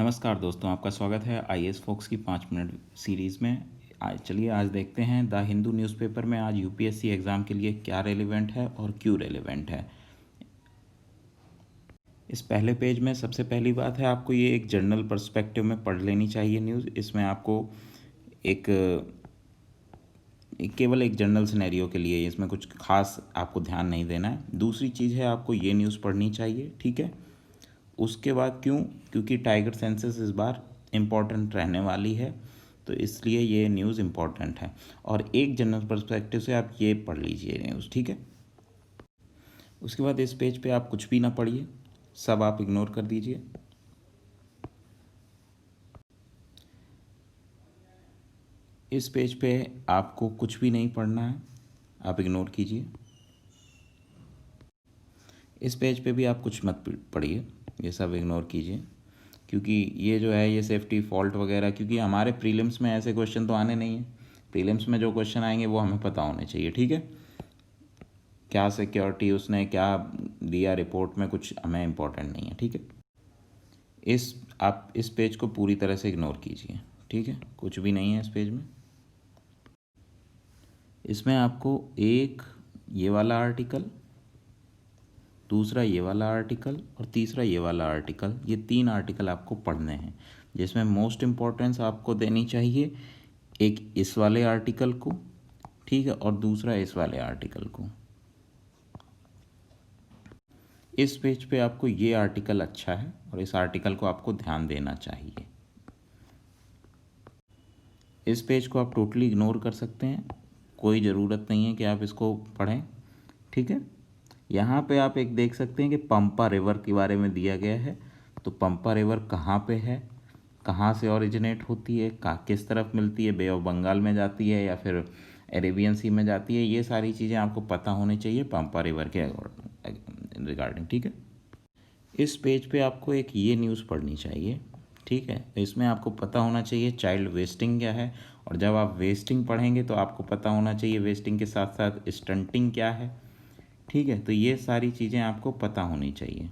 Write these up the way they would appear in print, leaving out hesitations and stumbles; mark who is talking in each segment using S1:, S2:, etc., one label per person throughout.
S1: नमस्कार दोस्तों, आपका स्वागत है आईएएस फोक्स की 5 मिनट सीरीज़ में। चलिए आज देखते हैं द हिंदू न्यूज़पेपर में आज यूपीएससी एग्ज़ाम के लिए क्या रेलेवेंट है और क्यों रेलेवेंट है। इस पहले पेज में सबसे पहली बात है, आपको ये एक जर्नल पर्सपेक्टिव में पढ़ लेनी चाहिए न्यूज़। इसमें आपको एक केवल एक जनरल सिनेरियो के लिए, इसमें कुछ खास आपको ध्यान नहीं देना है। दूसरी चीज़ है, आपको ये न्यूज़ पढ़नी चाहिए, ठीक है। उसके बाद क्यों, क्योंकि टाइगर सेंसस इस बार इम्पॉर्टेंट रहने वाली है, तो इसलिए ये न्यूज़ इम्पॉर्टेंट है। और एक जनरल पर्सपेक्टिव से आप ये पढ़ लीजिए न्यूज़, ठीक है। उसके बाद इस पेज पे आप कुछ भी ना पढ़िए, सब आप इग्नोर कर दीजिए। इस पेज पे आपको कुछ भी नहीं पढ़ना है, आप इग्नोर कीजिए। इस पेज पे भी आप कुछ मत पढ़िए, ये सब इग्नोर कीजिए, क्योंकि ये जो है ये सेफ्टी फॉल्ट वगैरह, क्योंकि हमारे प्रीलिम्स में ऐसे क्वेश्चन तो आने नहीं है। प्रीलिम्स में जो क्वेश्चन आएंगे वो हमें पता होने चाहिए, ठीक है। क्या सिक्योरिटी उसने क्या दिया रिपोर्ट में, कुछ हमें इम्पोर्टेंट नहीं है, ठीक है। आप इस पेज को पूरी तरह से इग्नोर कीजिए, ठीक है। कुछ भी नहीं है इस पेज में। इसमें आपको एक ये वाला आर्टिकल, दूसरा ये वाला आर्टिकल और तीसरा ये वाला आर्टिकल, ये 3 आर्टिकल आपको पढ़ने हैं, जिसमें मोस्ट इम्पॉर्टेंस आपको देनी चाहिए एक इस वाले आर्टिकल को, ठीक है, और दूसरा इस वाले आर्टिकल को। इस पेज पे आपको ये आर्टिकल अच्छा है और इस आर्टिकल को आपको ध्यान देना चाहिए। इस पेज को आप टोटली इग्नोर कर सकते हैं, कोई ज़रूरत नहीं है कि आप इसको पढ़ें, ठीक है। यहाँ पे आप एक देख सकते हैं कि पंपा रिवर के बारे में दिया गया है। तो पंपा रिवर कहाँ पे है, कहाँ से ओरिजिनेट होती है, किस तरफ मिलती है, बे ऑफ बंगाल में जाती है या फिर अरेबियन सी में जाती है, ये सारी चीज़ें आपको पता होनी चाहिए पंपा रिवर के रिगार्डिंग, ठीक है। इस पेज पे आपको एक ये न्यूज़ पढ़नी चाहिए, ठीक है। इसमें आपको पता होना चाहिए चाइल्ड वेस्टिंग क्या है, और जब आप वेस्टिंग पढ़ेंगे तो आपको पता होना चाहिए वेस्टिंग के साथ साथ स्टंटिंग क्या है, ठीक है। तो ये सारी चीज़ें आपको पता होनी चाहिए।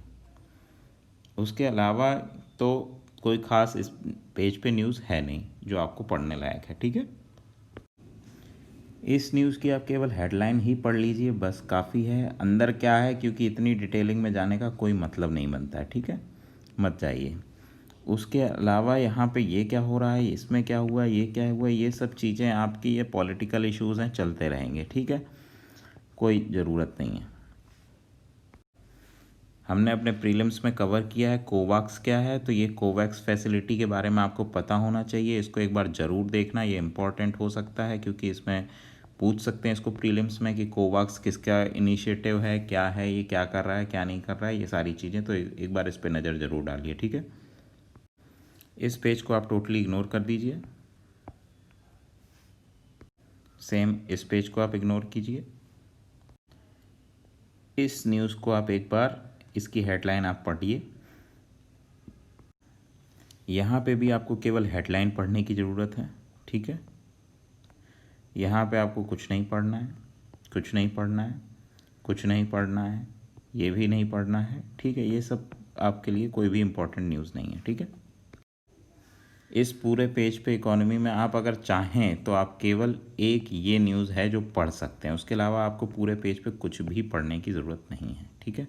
S1: उसके अलावा तो कोई ख़ास इस पेज पे न्यूज़ है नहीं जो आपको पढ़ने लायक है, ठीक है। इस न्यूज़ की आप केवल हेडलाइन ही पढ़ लीजिए, बस काफ़ी है। अंदर क्या है, क्योंकि इतनी डिटेलिंग में जाने का कोई मतलब नहीं बनता है, ठीक है, मत जाइए। उसके अलावा यहाँ पे ये क्या हो रहा है, इसमें क्या हुआ, ये क्या हुआ, ये सब चीज़ें आपकी ये पॉलिटिकल इश्यूज़ हैं, चलते रहेंगे, ठीक है, कोई ज़रूरत नहीं है। हमने अपने प्रीलिम्स में कवर किया है कोवैक्स क्या है, तो ये कोवैक्स फैसिलिटी के बारे में आपको पता होना चाहिए। इसको एक बार ज़रूर देखना, ये इम्पॉर्टेंट हो सकता है, क्योंकि इसमें पूछ सकते हैं इसको प्रीलिम्स में कि कोवैक्स किसका इनिशिएटिव है, क्या है, ये क्या कर रहा है, क्या नहीं कर रहा है, ये सारी चीज़ें। तो एक बार इस पर नज़र ज़रूर डालिए, ठीक है। इस पेज को आप टोटली इग्नोर कर दीजिए। सेम इस पेज को आप इग्नोर कीजिए। इस न्यूज़ को आप एक बार इसकी हेडलाइन आप पढ़िए। यहाँ पे भी आपको केवल हेडलाइन पढ़ने की ज़रूरत है, ठीक है। यहाँ पे आपको कुछ नहीं पढ़ना है, कुछ नहीं पढ़ना है, कुछ नहीं पढ़ना है, ये भी नहीं पढ़ना है, ठीक है। ये सब आपके लिए कोई भी इम्पोर्टेंट न्यूज़ नहीं है, ठीक है। इस पूरे पेज पे इकोनॉमी में आप अगर चाहें तो आप केवल एक ये न्यूज़ है जो पढ़ सकते हैं, उसके अलावा आपको पूरे पेज पे कुछ भी पढ़ने की ज़रूरत नहीं है, ठीक है।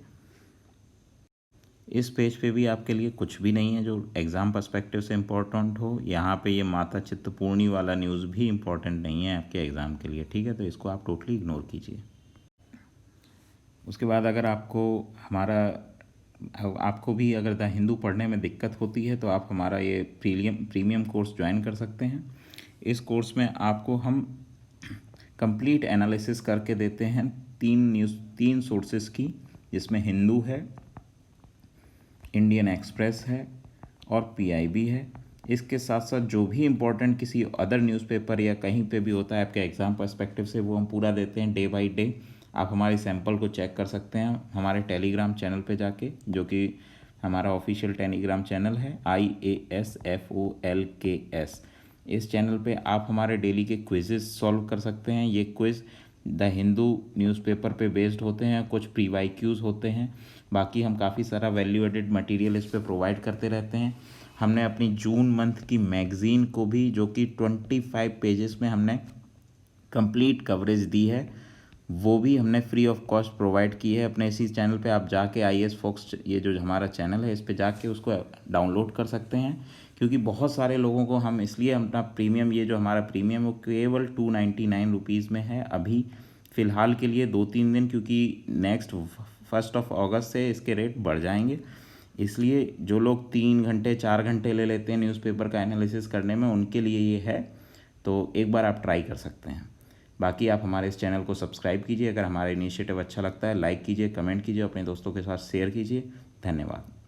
S1: इस पेज पे भी आपके लिए कुछ भी नहीं है जो एग्ज़ाम पर्सपेक्टिव से इम्पोर्टेंट हो। यहाँ पे ये माता चित्तपूर्णी वाला न्यूज़ भी इम्पोर्टेंट नहीं है आपके एग्ज़ाम के लिए, ठीक है। तो इसको आप टोटली इग्नोर कीजिए। उसके बाद अगर आपको भी अगर द हिंदू पढ़ने में दिक्कत होती है तो आप हमारा ये प्रीमियम कोर्स ज्वाइन कर सकते हैं। इस कोर्स में आपको हम कंप्लीट एनालिसिस करके देते हैं 3 सोर्सेस की, जिसमें हिंदू है, इंडियन एक्सप्रेस है और पीआईबी है। इसके साथ साथ जो भी इम्पोर्टेंट किसी अदर न्यूज़पेपर या कहीं पे भी होता है आपके एग्ज़ाम पर्सपेक्टिव से, वो हम पूरा देते हैं डे बाय डे। आप हमारे सैंपल को चेक कर सकते हैं हमारे टेलीग्राम चैनल पे जाके, जो कि हमारा ऑफिशियल टेलीग्राम चैनल है IASFOLKS। इस चैनल पे आप हमारे डेली के क्विज़ेस सॉल्व कर सकते हैं। ये क्विज़ द हिंदू न्यूज़पेपर पे बेस्ड होते हैं, कुछ प्रीवाईक्यूज़ होते हैं, बाकी हम काफ़ी सारा वैल्यू एडेड मटेरियल इस पे प्रोवाइड करते रहते हैं। हमने अपनी जून मंथ की मैगज़ीन को भी, जो कि 25 पेजेस में हमने कंप्लीट कवरेज दी है, वो भी हमने फ्री ऑफ कॉस्ट प्रोवाइड की है। अपने इसी चैनल पे आप जाके IAS फॉक्स, ये जो हमारा चैनल है, इस पे जाके उसको डाउनलोड कर सकते हैं। क्योंकि बहुत सारे लोगों को हम इसलिए अपना प्रीमियम, ये जो हमारा प्रीमियम वो केवल 299 रुपीज़ में है अभी फ़िलहाल के लिए 2-3 दिन, क्योंकि नेक्स्ट 1 अगस्त से इसके रेट बढ़ जाएंगे। इसलिए जो लोग 3 घंटे 4 घंटे ले लेते हैं न्यूज़पेपर का एनालिसिस करने में, उनके लिए ये है। तो एक बार आप ट्राई कर सकते हैं। बाकी आप हमारे इस चैनल को सब्सक्राइब कीजिए। अगर हमारा इनिशिएटिव अच्छा लगता है, लाइक कीजिए, कमेंट कीजिए, अपने दोस्तों के साथ शेयर कीजिए। धन्यवाद।